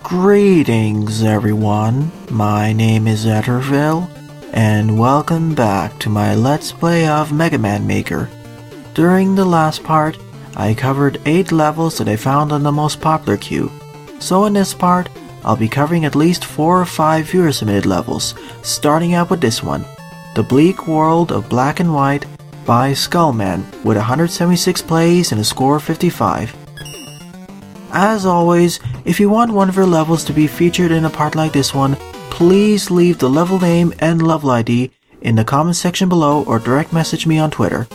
Greetings everyone, my name is Etterville, and welcome back to my Let's Play of Mega Man Maker. During the last part, I covered 8 levels that I found on the most popular queue. So in this part, I'll be covering at least 4 or 5 viewer submitted levels, starting out with this one, The Bleak World of Black and White by Skullman, with 176 plays and a score of 55. As always, if you want one of your levels to be featured in a part like this one, please leave the level name and level ID in the comment section below or direct message me on Twitter.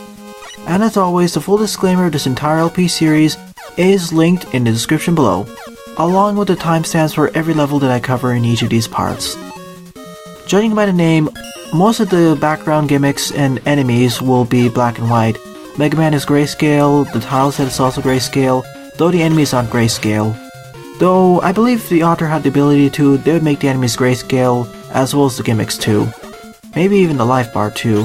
And as always, the full disclaimer of this entire LP series is linked in the description below, along with the timestamps for every level that I cover in each of these parts. Judging by the name, most of the background gimmicks and enemies will be black and white. Mega Man is grayscale, the tile set is also grayscale, though the enemies aren't grayscale. Though I believe if the author had the ability to, they would make the enemies grayscale as well as the gimmicks too. Maybe even the life bar too.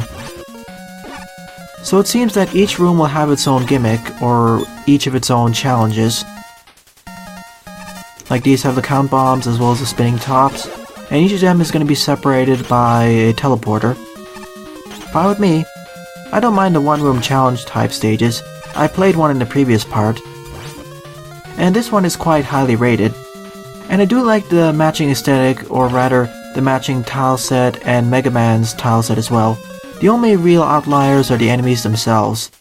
So it seems that each room will have its own gimmick, or each of its own challenges. Like these have the count bombs as well as the spinning tops, and each of them is going to be separated by a teleporter. Fine with me. I don't mind the one room challenge type stages. I played one in the previous part. And this one is quite highly rated. And I do like the matching aesthetic, or rather, the matching tile set and Mega Man's tile set as well. The only real outliers are the enemies themselves.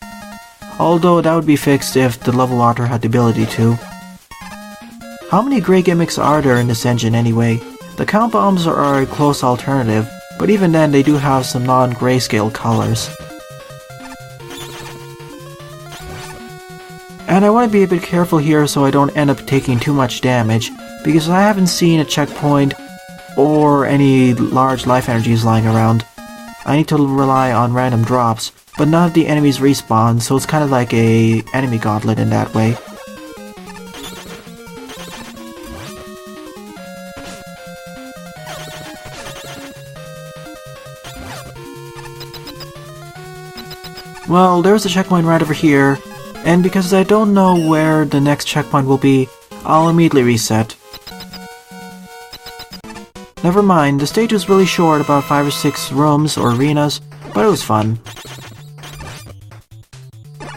Although that would be fixed if the level author had the ability to. How many grey gimmicks are there in this engine anyway? The count bombs are a close alternative, but even then they do have some non-grayscale colors. And I want to be a bit careful here so I don't end up taking too much damage, because I haven't seen a checkpoint or any large life energies lying around. I need to rely on random drops, but none of the enemies respawn, so it's kind of like a enemy gauntlet in that way. Well, there's a checkpoint right over here, and because I don't know where the next checkpoint will be, I'll immediately reset. Never mind, the stage was really short, about 5 or 6 rooms or arenas, but it was fun.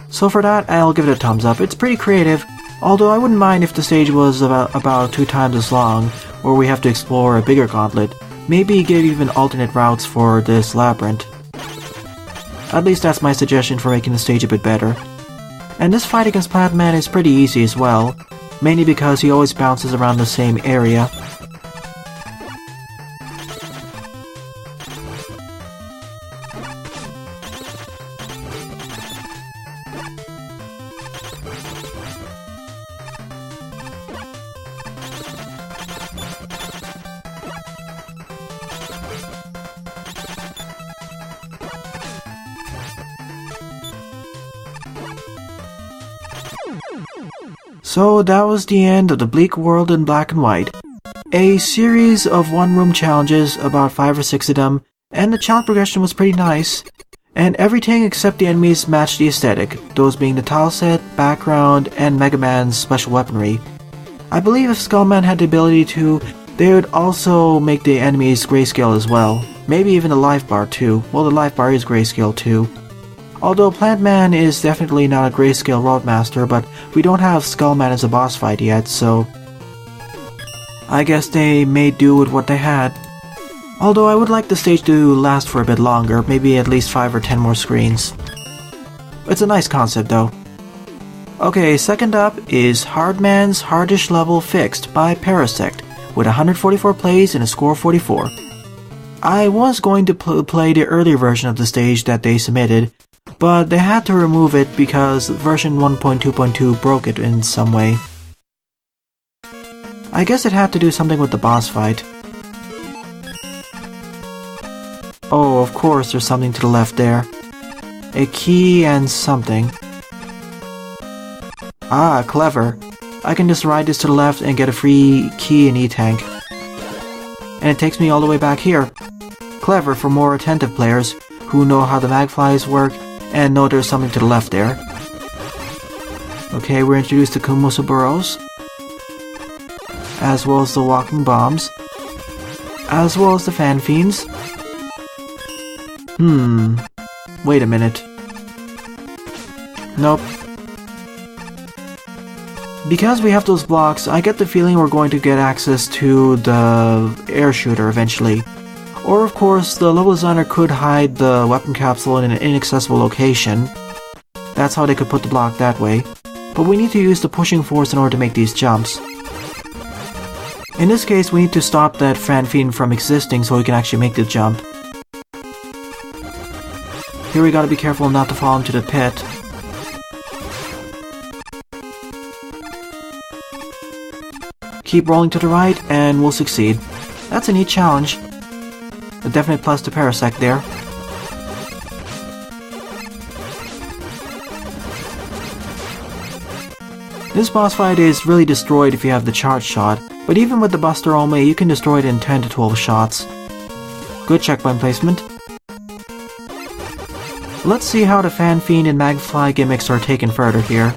So for that, I'll give it a thumbs up. It's pretty creative, although I wouldn't mind if the stage was about 2 times as long, or we have to explore a bigger gauntlet. Maybe give even alternate routes for this labyrinth. At least that's my suggestion for making the stage a bit better. And this fight against Plant Man is pretty easy as well, mainly because he always bounces around the same area. So that was the end of The Bleak World in Black and White. A series of one-room challenges, about 5 or 6 of them, and the challenge progression was pretty nice. And everything except the enemies matched the aesthetic, those being the tile set, background, and Mega Man's special weaponry. I believe if Skullman had the ability to, they would also make the enemies grayscale as well. Maybe even the life bar too. Well, the life bar is grayscale too. Although Plant Man is definitely not a grayscale Roadmaster, but we don't have Skullman as a boss fight yet, so I guess they made do with what they had. Although I would like the stage to last for a bit longer, maybe at least 5 or 10 more screens. It's a nice concept though. Okay, second up is HardMan's Hardish Level Fixed by Parasect, with 144 plays and a score of 44. I was going to play the earlier version of the stage that they submitted, but they had to remove it because version 1.2.2 broke it in some way. I guess it had to do something with the boss fight. Oh, of course there's something to the left there. A key and something. Ah, clever. I can just ride this to the left and get a free key and E-tank. And it takes me all the way back here. Clever for more attentive players who know how the magflies work and know there's something to the left there. Okay, we're introduced to Kumusa Burrows. as well as the walking bombs, as well as the fan fiends. Wait a minute. Nope. Because we have those blocks, I get the feeling we're going to get access to the air shooter eventually. Or of course, the level designer could hide the weapon capsule in an inaccessible location. That's how they could put the block that way. But we need to use the pushing force in order to make these jumps. In this case, we need to stop that fan fiend from existing so we can actually make the jump. Here we gotta be careful not to fall into the pit. Keep rolling to the right and we'll succeed. That's a neat challenge. A definite plus to Parasect there. This boss fight is really destroyed if you have the charge shot, but even with the buster only, you can destroy it in 10 to 12 shots. Good checkpoint placement. Let's see how the Fan Fiend and Magfly gimmicks are taken further here.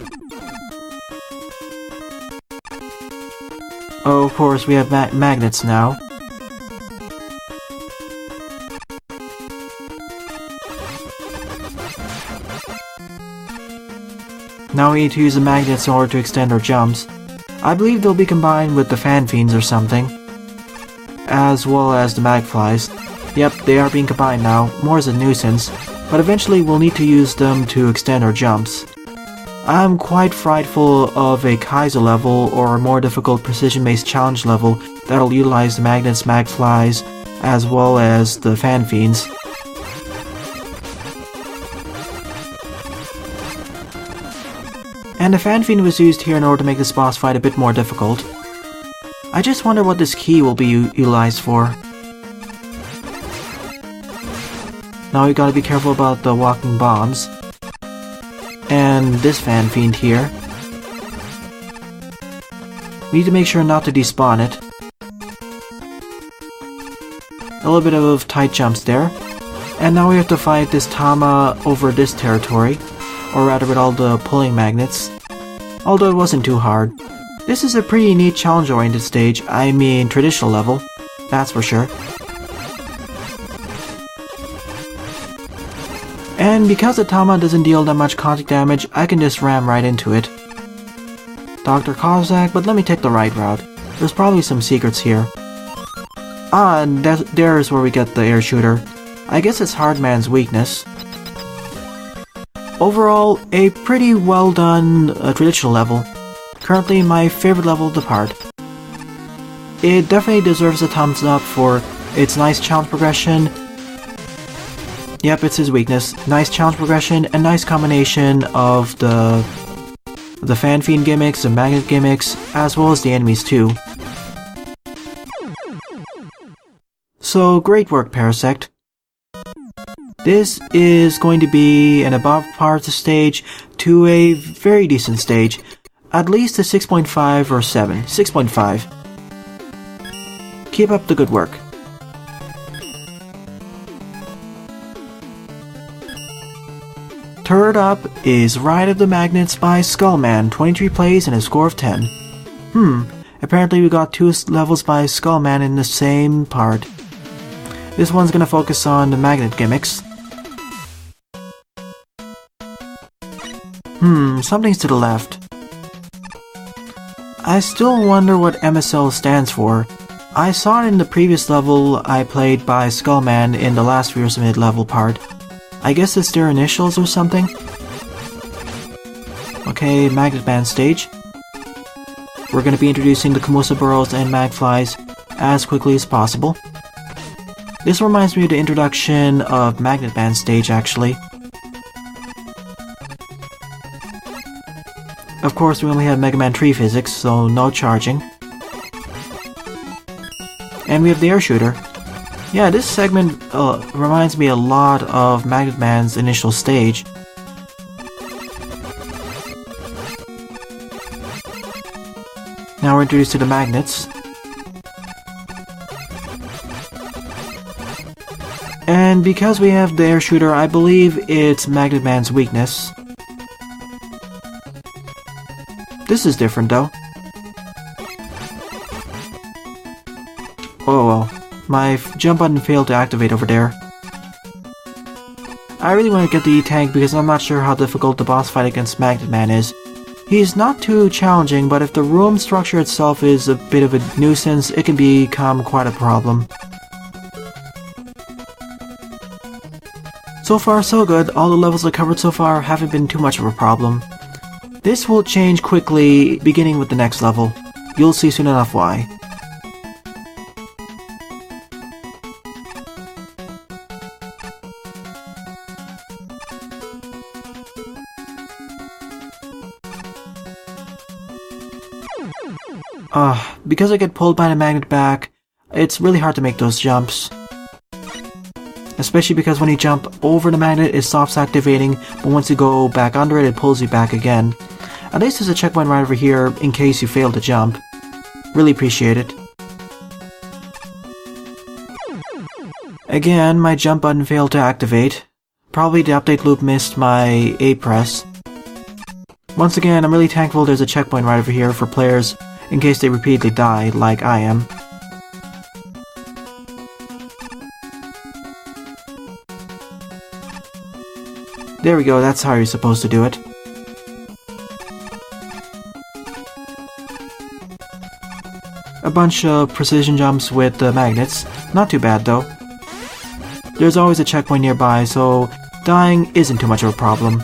Oh, of course, we have magnets now. Now we need to use the magnets in order to extend our jumps. I believe they'll be combined with the Fan Fiends or something. As well as the Magflies. Yep, they are being combined now, more as a nuisance, but eventually we'll need to use them to extend our jumps. I'm quite frightful of a Kaiser level or a more difficult precision-based challenge level that'll utilize the magnets, Magflies, as well as the Fan Fiends. And the Fan Fiend was used here in order to make this boss fight a bit more difficult. I just wonder what this key will be utilized for. Now we gotta be careful about the walking bombs. And this Fan Fiend here. We need to make sure not to despawn it. A little bit of tight jumps there. And now we have to fight this Tama over this territory. Or rather with all the pulling magnets. Although it wasn't too hard. This is a pretty neat challenge-oriented stage, I mean traditional level. That's for sure. And because the Tama doesn't deal that much contact damage, I can just ram right into it. Dr. Kozak, but let me take the right route. There's probably some secrets here. Ah, and there's where we get the air shooter. I guess it's HardMan's weakness. Overall, a pretty well done traditional level. Currently my favorite level of the part. It definitely deserves a thumbs up for its nice challenge progression. Yep, it's his weakness. Nice challenge progression and nice combination of the Fan Fiend gimmicks, the magnet gimmicks, as well as the enemies too. So great work, Parasect. This is going to be an above par stage to a very decent stage. At least a 6.5 or 7. 6.5. Keep up the good work. Third up is Ride of the Magnets by Skullman, 23 plays and a score of 10. Apparently we got 2 levels by Skullman in the same part. This one's gonna focus on the magnet gimmicks. Something's to the left. I still wonder what MSL stands for. I saw it in the previous level I played by Skullman in the last Fear Submit level part. I guess it's their initials or something? Okay, Magnet Band stage. We're gonna be introducing the Kamusa Burrows and Magflies as quickly as possible. This reminds me of the introduction of Magnet Band stage actually. Of course, we only have Mega Man 3 physics, so no charging. And we have the air shooter. Yeah, this segment reminds me a lot of Magnet Man's initial stage. Now we're introduced to the magnets. And because we have the air shooter, I believe it's Magnet Man's weakness. This is different though. Oh well, my jump button failed to activate over there. I really want to get the E-Tank because I'm not sure how difficult the boss fight against Magnet Man is. He's not too challenging, but if the room structure itself is a bit of a nuisance, it can become quite a problem. So far so good, all the levels I covered so far haven't been too much of a problem. This will change quickly, beginning with the next level. You'll see soon enough why. Because I get pulled by the magnet back, it's really hard to make those jumps. Especially because when you jump over the magnet, it stops activating, but once you go back under it, it pulls you back again. At least there's a checkpoint right over here in case you fail to jump. Really appreciate it. Again, my jump button failed to activate. Probably the update loop missed my A press. Once again, I'm really thankful there's a checkpoint right over here for players in case they repeatedly die, like I am. There we go, that's how you're supposed to do it. A bunch of precision jumps with the magnets. Not too bad though. There's always a checkpoint nearby, so dying isn't too much of a problem.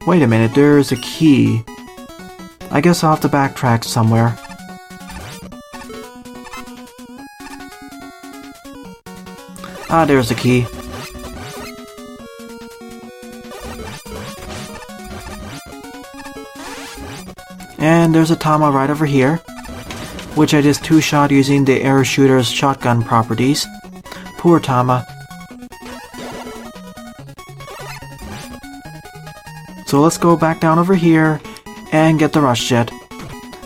Wait a minute, there's a key. I guess I'll have to backtrack somewhere. Ah, there's the key. And there's a Tama right over here, which I just two-shot using the arrow shooter's shotgun properties. Poor Tama. So let's go back down over here and get the rush jet.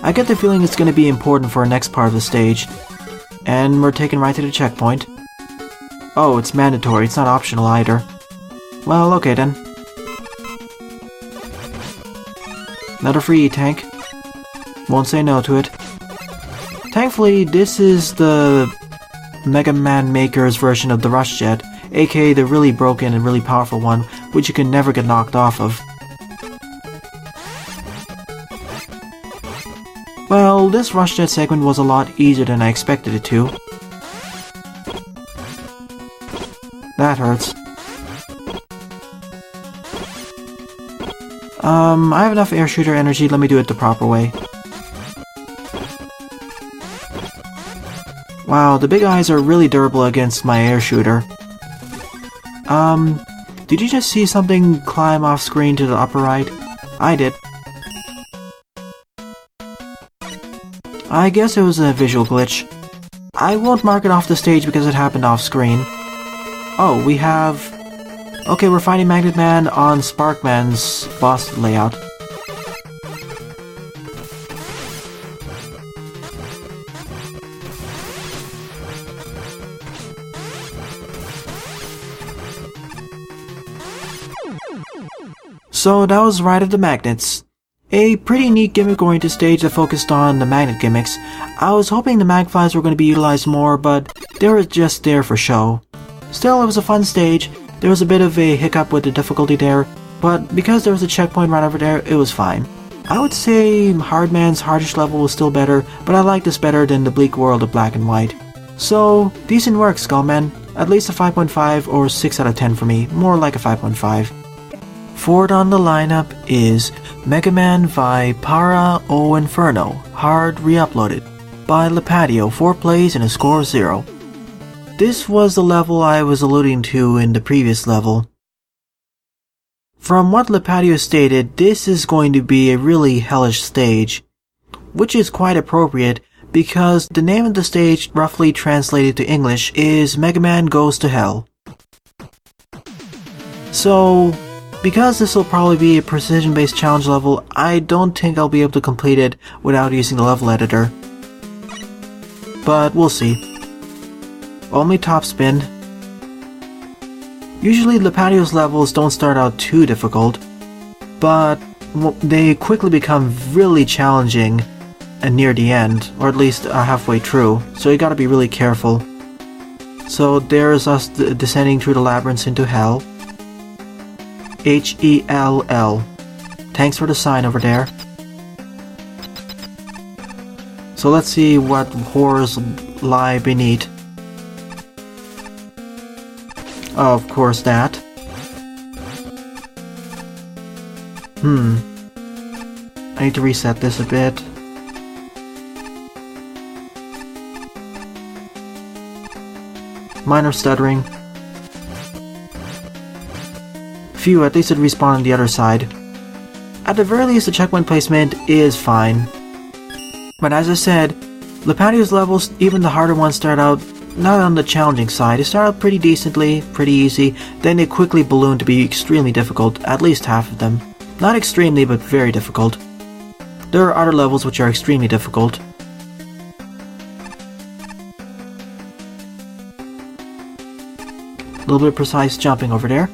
I get the feeling it's going to be important for our next part of the stage. And we're taken right to the checkpoint. Oh, it's mandatory, it's not optional either. Well, okay then. Another free E-Tank. Won't say no to it. Thankfully, this is the Mega Man Maker's version of the rush jet, aka the really broken and really powerful one, which you can never get knocked off of. Well, this rush jet segment was a lot easier than I expected it to. That hurts. I have enough air shooter energy, let me do it the proper way. Wow, the big eyes are really durable against my air shooter. Did you just see something climb off screen to the upper right? I did. I guess it was a visual glitch. I won't mark it off the stage because it happened off screen. Oh, we have... Okay, we're fighting Magnet Man on Sparkman's boss layout. So that was Ride of the Magnets. A pretty neat gimmick-oriented stage that focused on the magnet gimmicks. I was hoping the Magflies were going to be utilized more, but they were just there for show. Still, it was a fun stage. There was a bit of a hiccup with the difficulty there, but because there was a checkpoint right over there, it was fine. I would say HardMan's hardish level was still better, but I like this better than the Bleak world of Black and White. So, decent work, Skullman. At least a 5.5 or 6 out of 10 for me, more like a 5.5. Fourth on the lineup is Megaman Vai Para o Inferno, Hard Reuploaded, by Lipatio, 4 plays and a score of 0. This was the level I was alluding to in the previous level. From what Lipatio stated, this is going to be a really hellish stage, which is quite appropriate because the name of the stage, roughly translated to English, is Mega Man Goes to Hell. So, because this will probably be a precision-based challenge level, I don't think I'll be able to complete it without using the level editor. But we'll see. Only top spin. Usually Lipatio's levels don't start out too difficult, but they quickly become really challenging near the end, or at least halfway through, so you gotta be really careful. So there's us descending through the labyrinths into hell. H-E-L-L. Thanks for the sign over there. So let's see what horrors lie beneath. Oh, of course that. I need to reset this a bit. Minor stuttering. Phew, at least it respawned on the other side. At the very least, the checkpoint placement is fine. But as I said, Lipatio's levels, even the harder ones, start out not on the challenging side. They start out pretty decently, pretty easy, then they quickly balloon to be extremely difficult, at least half of them. Not extremely, but very difficult. There are other levels which are extremely difficult. A little bit of precise jumping over there.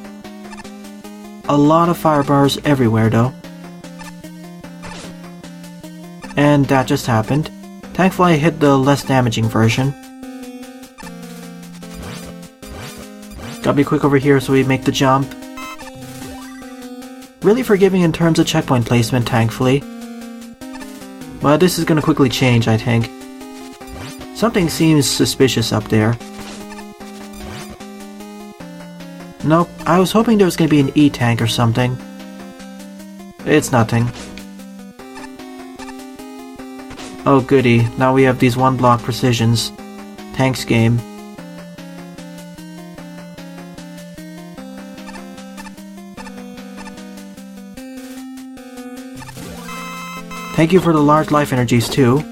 A lot of fire bars everywhere though. And that just happened. Thankfully I hit the less damaging version. Gotta be quick over here so we make the jump. Really forgiving in terms of checkpoint placement, thankfully. Well, this is gonna quickly change, I think. Something seems suspicious up there. Nope, I was hoping there was gonna be an E-tank or something. It's nothing. Oh goody, now we have these one-block precisions. Thanks, game. Thank you for the large life energies too.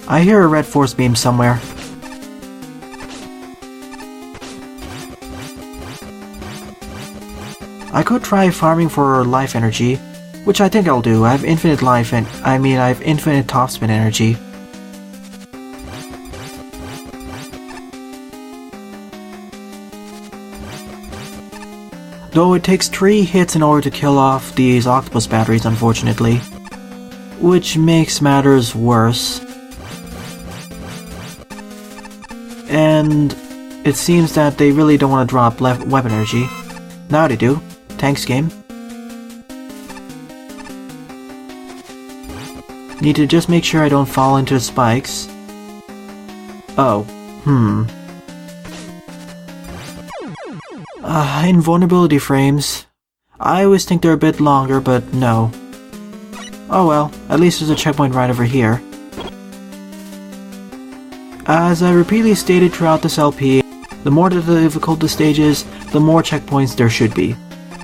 I hear a red force beam somewhere. I could try farming for life energy, which I think I'll do. I have infinite life and I have infinite topspin energy. Though it takes 3 hits in order to kill off these octopus batteries, unfortunately. Which makes matters worse. And it seems that they really don't want to drop weapon energy. Now they do. Thanks, game. Need to just make sure I don't fall into the spikes. Oh. Invulnerability frames. I always think they're a bit longer, but no. Oh well, at least there's a checkpoint right over here. As I repeatedly stated throughout this LP, the more difficult the stage is, the more checkpoints there should be.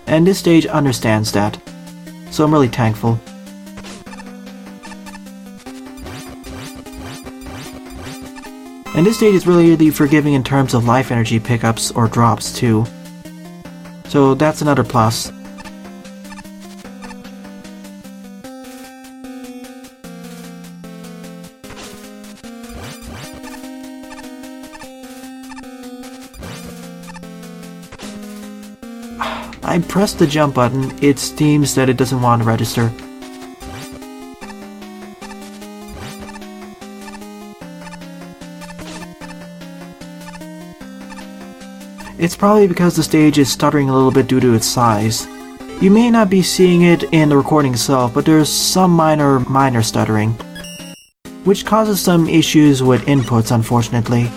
And this stage understands that. So I'm really thankful. And this stage is really forgiving in terms of life energy pickups or drops too. So that's another plus. I pressed the jump button, it seems that it doesn't want to register. It's probably because the stage is stuttering a little bit due to its size. You may not be seeing it in the recording itself, but there's some minor stuttering, which causes some issues with inputs, unfortunately.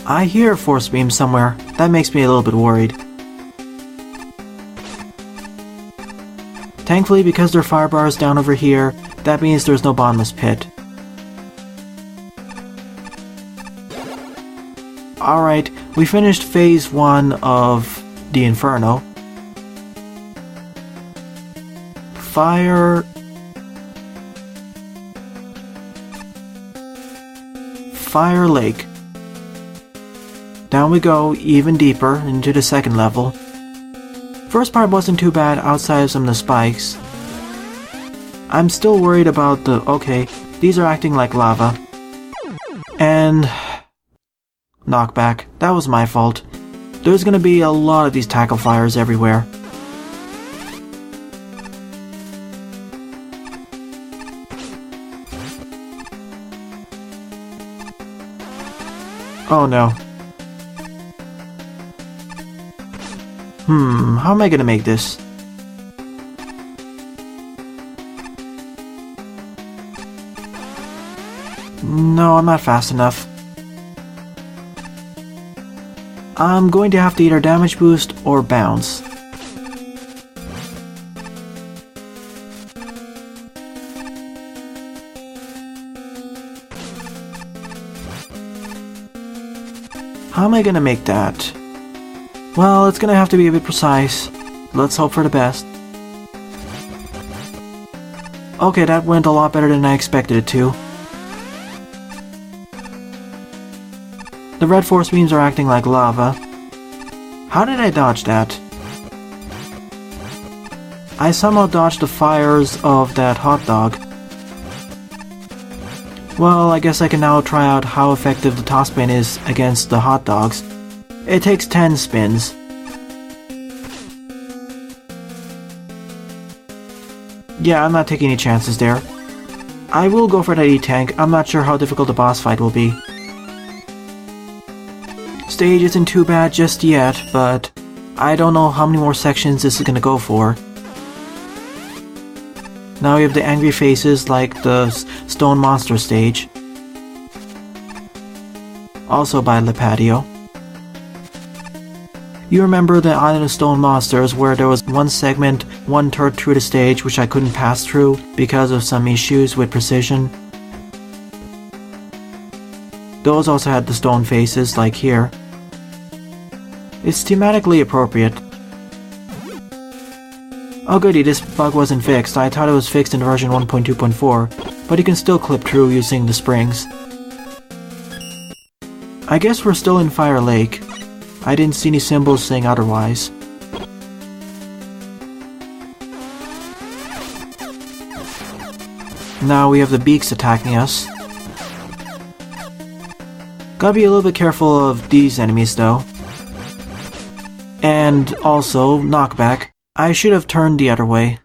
I hear a force beam somewhere. That makes me a little bit worried. Thankfully, because there are fire bars down over here, that means there's no bottomless pit. Alright, we finished phase 1 of the Inferno. Fire Lake. Down we go, even deeper, into the second level. First part wasn't too bad outside of some of the spikes. I'm still worried about the... okay, these are acting like lava. And... knockback. That was my fault. There's gonna be a lot of these tackle fires everywhere. Oh no. How am I gonna make this? No, I'm not fast enough. I'm going to have to either damage boost or bounce. How am I gonna make that? Well, it's gonna have to be a bit precise. Let's hope for the best. Okay, that went a lot better than I expected it to. The red force beams are acting like lava. How did I dodge that? I somehow dodged the fires of that hot dog. Well, I guess I can now try out how effective the top spin is against the hot dogs. It takes 10 spins. Yeah, I'm not taking any chances there. I will go for that E-Tank. I'm not sure how difficult the boss fight will be. Stage isn't too bad just yet, but I don't know how many more sections this is gonna go for. Now we have the angry faces like the stone monster stage. Also by Lipatio. You remember the Island of Stone Monsters where there was one segment, 1/3 through the stage which I couldn't pass through because of some issues with precision? Those also had the stone faces like here. It's thematically appropriate. Oh goody, this bug wasn't fixed. I thought it was fixed in version 1.2.4, but you can still clip through using the springs. I guess we're still in Fire Lake. I didn't see any symbols saying otherwise. Now we have the beaks attacking us. Gotta be a little bit careful of these enemies though. And also, knockback. I should have turned the other way.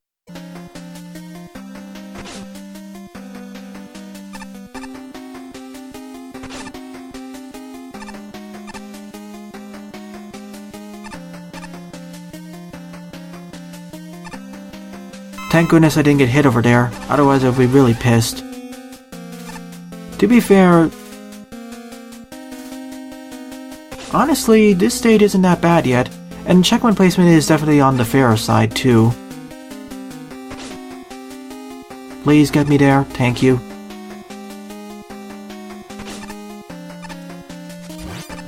Thank goodness I didn't get hit over there, otherwise I'd be really pissed. To be fair, honestly, this stage isn't that bad yet, and checkpoint placement is definitely on the fairer side too. Please get me there, thank you.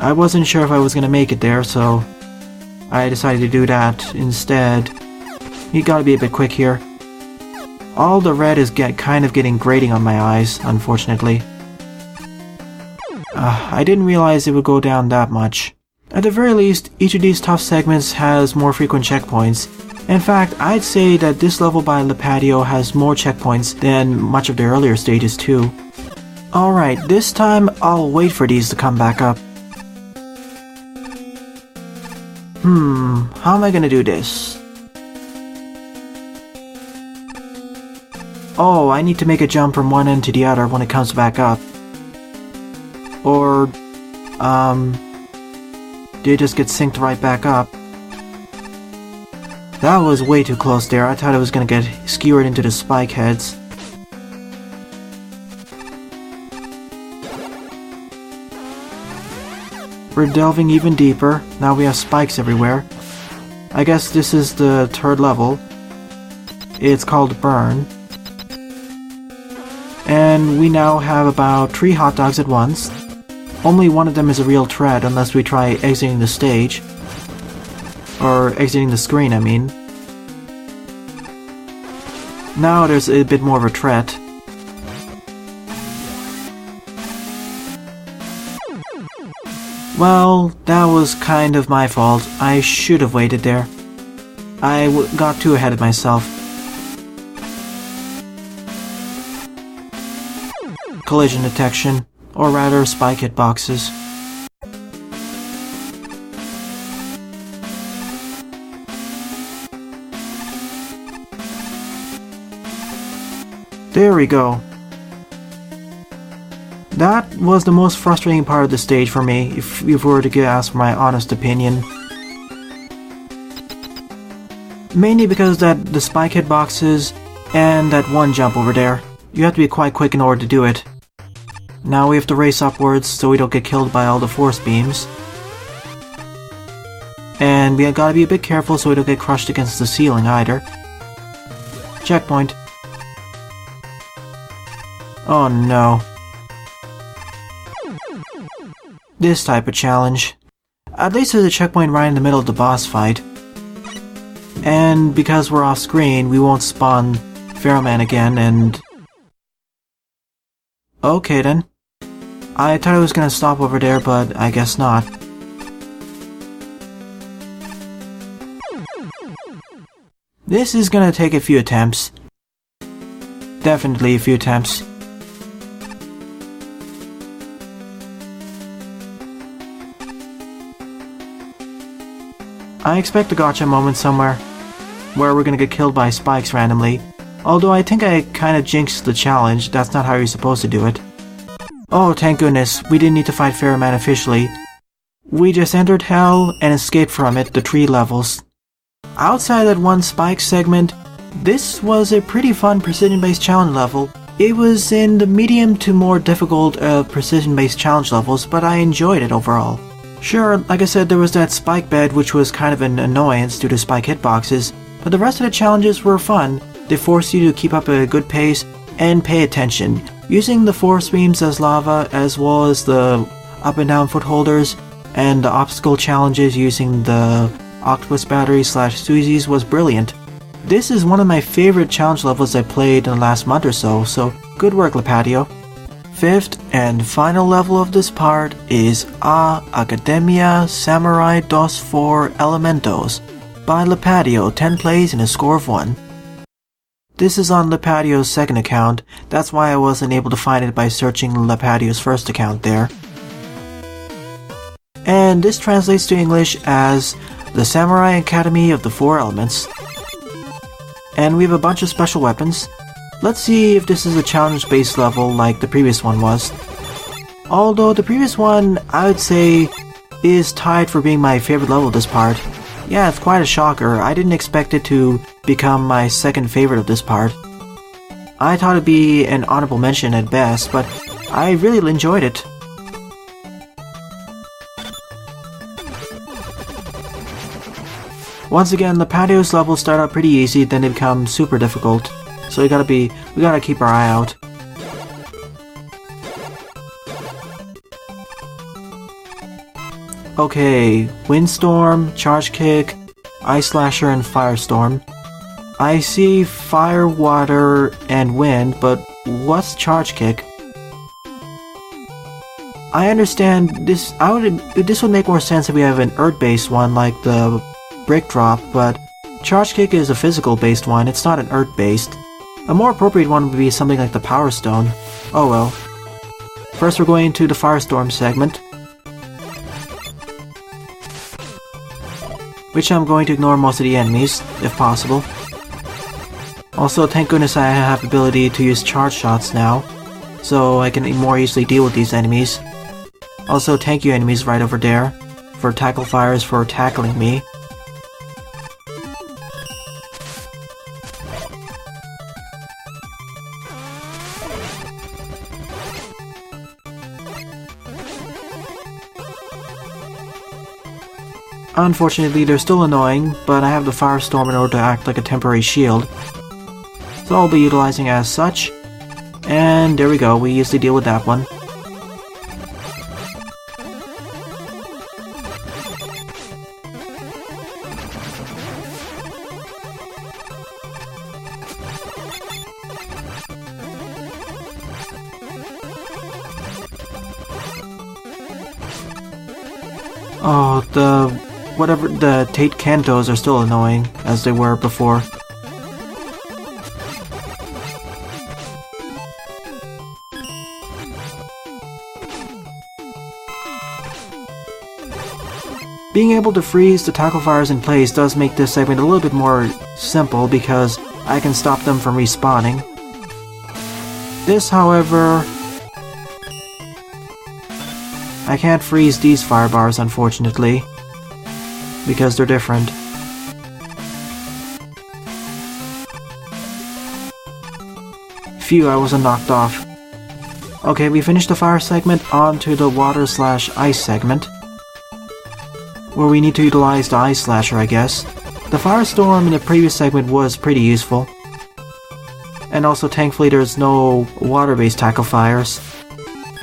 I wasn't sure if I was gonna make it there, so I decided to do that instead. You gotta be a bit quick here. All the red is kind of getting grating on my eyes, unfortunately. I didn't realize it would go down that much. At the very least, each of these tough segments has more frequent checkpoints. In fact, I'd say that this level by Lipatio has more checkpoints than much of the earlier stages too. Alright, this time I'll wait for these to come back up. How am I gonna do this? Oh, I need to make a jump from one end to the other when it comes back up. Or, do you just get synced right back up? That was way too close there. I thought it was gonna get skewered into the spike heads. We're delving even deeper. Now we have spikes everywhere. I guess this is the third level. It's called Burn. And we now have about 3 hot dogs at once. Only one of them is a real threat unless we try exiting the stage. Or exiting the screen, I mean. Now there's a bit more of a threat. Well, that was kind of my fault. I should have waited there. I got too ahead of myself. Collision detection, or rather spike hitboxes. There we go. That was the most frustrating part of the stage for me, if you were to ask for my honest opinion. Mainly because the spike hitboxes and that one jump over there. You have to be quite quick in order to do it. Now we have to race upwards so we don't get killed by all the force beams. And we gotta be a bit careful so we don't get crushed against the ceiling either. Checkpoint. Oh no. This type of challenge. At least there's a checkpoint right in the middle of the boss fight. And because we're off screen, we won't spawn Ferroman again and... Okay then. I thought I was gonna stop over there, but I guess not. This is gonna take a few attempts. Definitely a few attempts. I expect a gotcha moment somewhere, where we're gonna get killed by spikes randomly. Although I think I kinda jinxed the challenge, that's not how you're supposed to do it. Oh, thank goodness, we didn't need to fight Ferroman officially. We just entered hell and escaped from it the 3 levels. Outside that one spike segment, this was a pretty fun precision-based challenge level. It was in the medium to more difficult precision-based challenge levels, but I enjoyed it overall. Sure, like I said, there was that spike bed which was kind of an annoyance due to spike hitboxes, but the rest of the challenges were fun. They forced you to keep up a good pace and pay attention, using the force beams as lava as well as the up and down footholders, and the obstacle challenges using the octopus battery / Suizies was brilliant. This is one of my favorite challenge levels I played in the last month or so good work Lipatio. 5th and final level of this part is A Academia Samurai dos 4 Elementos by Lipatio, 10 plays and a score of 1. This is on Lipatio's second account, that's why I wasn't able to find it by searching Lipatio's first account there. And this translates to English as the Samurai Academy of the 4 Elements. And we have a bunch of special weapons. Let's see if this is a challenge-based level like the previous one was. Although the previous one, I would say, is tied for being my favorite level of this part. Yeah, it's quite a shocker. I didn't expect it to become my second favorite of this part. I thought it'd be an honorable mention at best, but I really enjoyed it. Once again, Lipatio's levels start out pretty easy, then they become super difficult. So we gotta keep our eye out. Okay, Windstorm, Charge Kick, Ice Slasher, and Firestorm. I see Fire, Water, and Wind, but what's Charge Kick? I understand this. This would make more sense if we have an Earth-based one like the Brick Drop, but Charge Kick is a physical-based one. It's not an Earth-based. A more appropriate one would be something like the Power Stone. Oh well. First we're going to the Firestorm segment, which I'm going to ignore most of the enemies, if possible. Also, thank goodness I have the ability to use charge shots now, so I can more easily deal with these enemies. Also, thank you enemies right over there, for tackle fires for tackling me. Unfortunately, they're still annoying, but I have the Firestorm in order to act like a temporary shield, so I'll be utilizing as such. And there we go, we easily deal with that one. Oh, the Tate Cantos are still annoying, as they were before. Being able to freeze the tackle fires in place does make this segment a little bit more simple because I can stop them from respawning. This, however, I can't freeze these fire bars, unfortunately, because they're different. Phew, I wasn't knocked off. Okay, we finished the fire segment, on to the water/ice segment, where we need to utilize the ice slasher, I guess. The firestorm in the previous segment was pretty useful. And also, thankfully, there's no water-based tackle fires.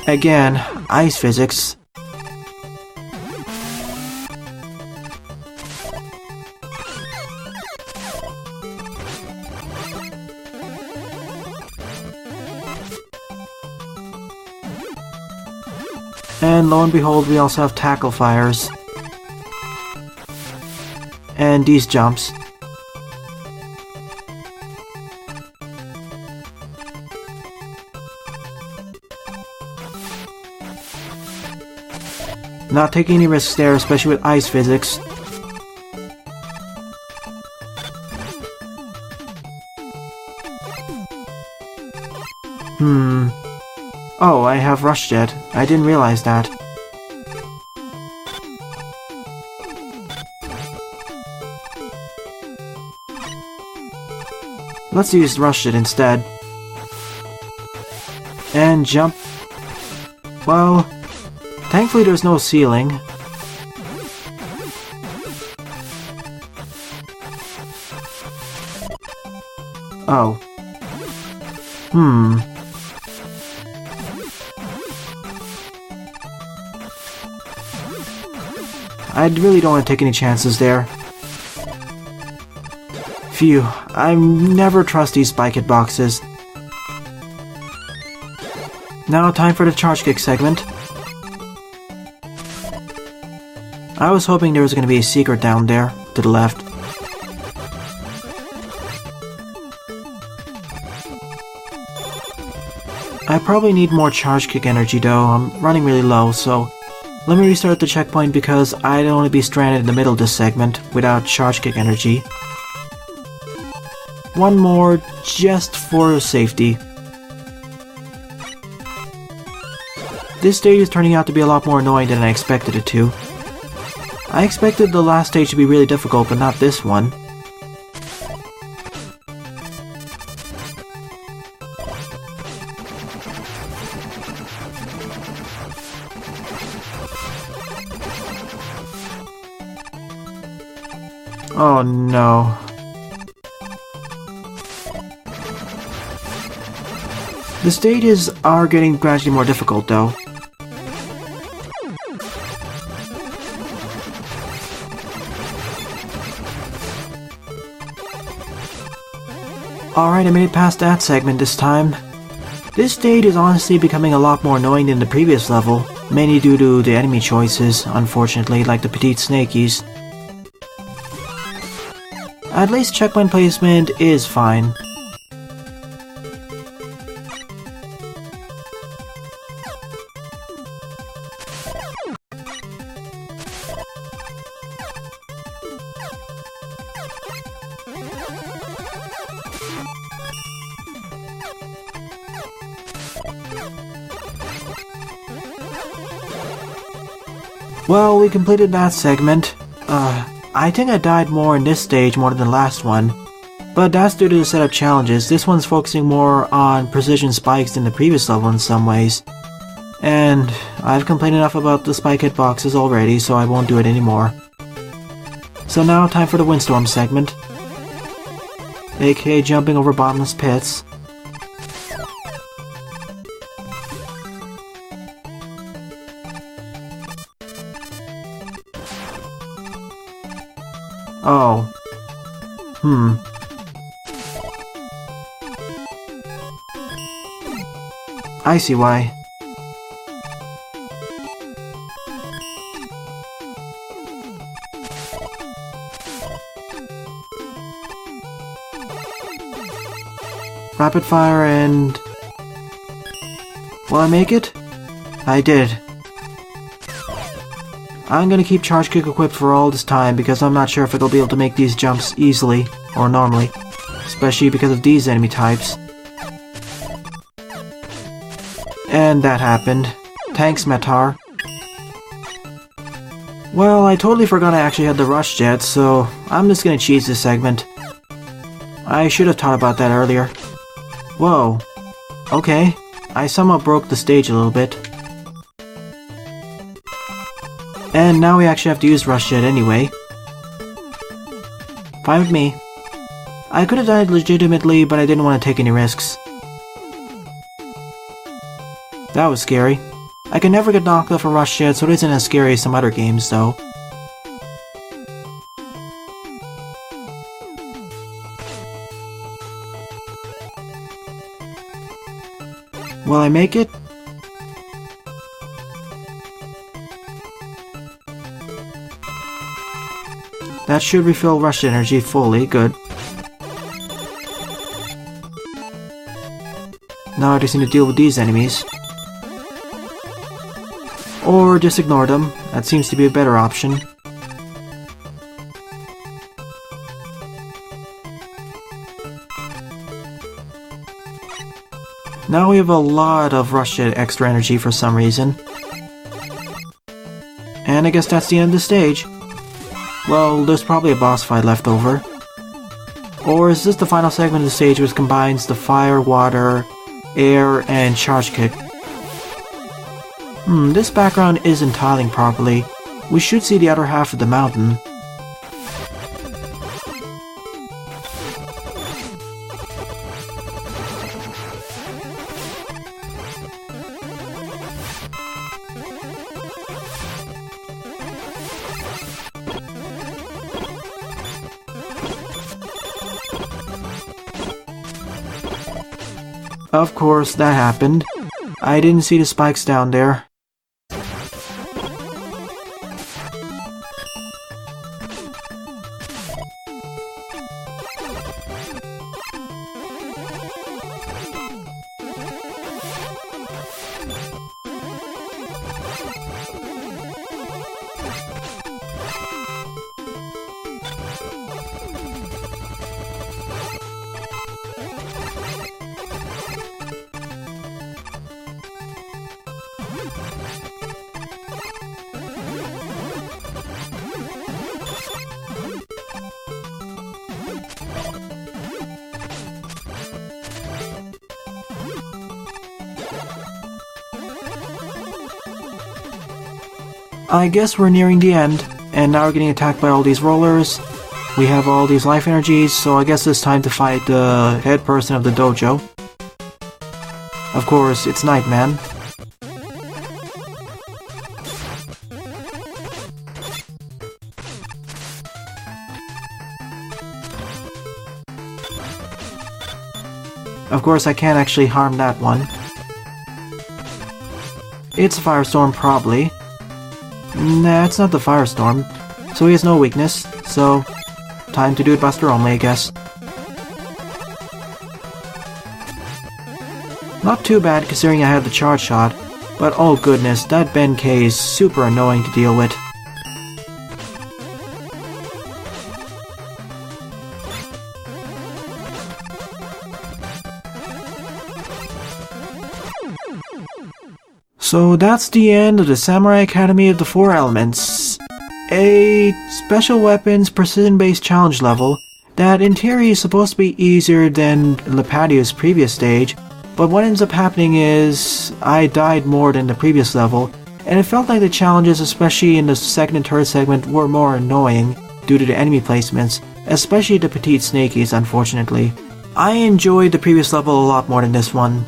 Again, ice physics. And lo and behold, we also have tackle fires. And these jumps. Not taking any risks there, especially with ice physics. Oh, I have Rush Jet. I didn't realize that. Let's use Rush Jet instead. And jump. Well, thankfully there's no ceiling. Oh. I really don't want to take any chances there. Phew, I never trust these spike hitboxes. Now time for the charge kick segment. I was hoping there was going to be a secret down there, to the left. I probably need more charge kick energy though, I'm running really low, so let me restart the checkpoint because I don't want to be stranded in the middle of this segment without charge kick energy. One more, just for safety. This stage is turning out to be a lot more annoying than I expected it to. I expected the last stage to be really difficult, but not this one. Oh no. The stages are getting gradually more difficult though. Alright, I made it past that segment this time. This stage is honestly becoming a lot more annoying than the previous level, mainly due to the enemy choices, unfortunately, like the petite snakies. At least checkpoint placement is fine. Well, we completed that segment. I think I died more in this stage more than the last one, but that's due to the setup challenges. This one's focusing more on precision spikes than the previous level in some ways. And I've complained enough about the spike hitboxes already, so I won't do it anymore. So now time for the Windstorm segment, aka jumping over bottomless pits. Oh. I see why. Rapid fire and... Will I make it? I did. I'm gonna keep Charge Kick equipped for all this time because I'm not sure if it'll be able to make these jumps easily or normally, especially because of these enemy types. And that happened. Thanks, Metar. Well, I totally forgot I actually had the rush jet, so I'm just gonna cheese this segment. I should have thought about that earlier. Whoa. Okay. I somehow broke the stage a little bit. And now we actually have to use rush jet anyway. Fine with me. I could have died legitimately, but I didn't want to take any risks. That was scary. I can never get knocked off a rush jet, so it isn't as scary as some other games, though. Will I make it? That should refill rush energy fully, good. Now I just need to deal with these enemies. Or just ignore them, that seems to be a better option. Now we have a lot of rush jet extra energy for some reason. And I guess that's the end of the stage. Well, there's probably a boss fight left over. Or is this the final segment of the stage which combines the fire, water, air, and charge kick? This background isn't tiling properly. We should see the other half of the mountain. Of course, that happened. I didn't see the spikes down there. I guess we're nearing the end, and now we're getting attacked by all these rollers. We have all these life energies, so I guess it's time to fight the head person of the dojo. Of course, it's Nightman. Of course, I can't actually harm that one. It's a firestorm, probably. Nah, it's not the firestorm, so he has no weakness, so time to do it Buster only, I guess. Not too bad considering I had the charge shot, but oh goodness, that Ben K is super annoying to deal with. So that's the end of the Samurai Academy of the Four Elements. A special weapons precision-based challenge level that in theory is supposed to be easier than Lipatio's previous stage, but what ends up happening is I died more than the previous level, and it felt like the challenges, especially in the second and third segment, were more annoying due to the enemy placements, especially the petite snakies, unfortunately. I enjoyed the previous level a lot more than this one.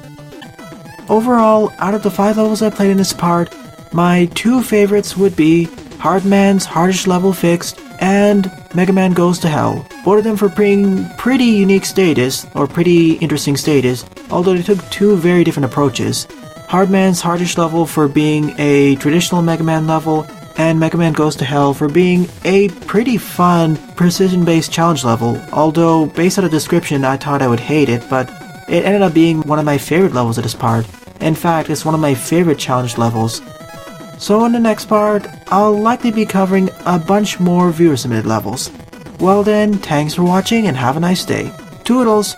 Overall, out of the 5 levels I played in this part, my 2 favorites would be HardMan's hardest level fixed and Mega Man Goes to Hell. Both of them for bringing pretty unique stages, or pretty interesting stages, although they took 2 very different approaches. HardMan's hardest level for being a traditional Mega Man level, and Mega Man Goes to Hell for being a pretty fun, precision-based challenge level, although based on the description I thought I would hate it, but it ended up being one of my favorite levels of this part. In fact, it's one of my favorite challenge levels. So in the next part, I'll likely be covering a bunch more viewer-submitted levels. Well then, thanks for watching and have a nice day. Toodles!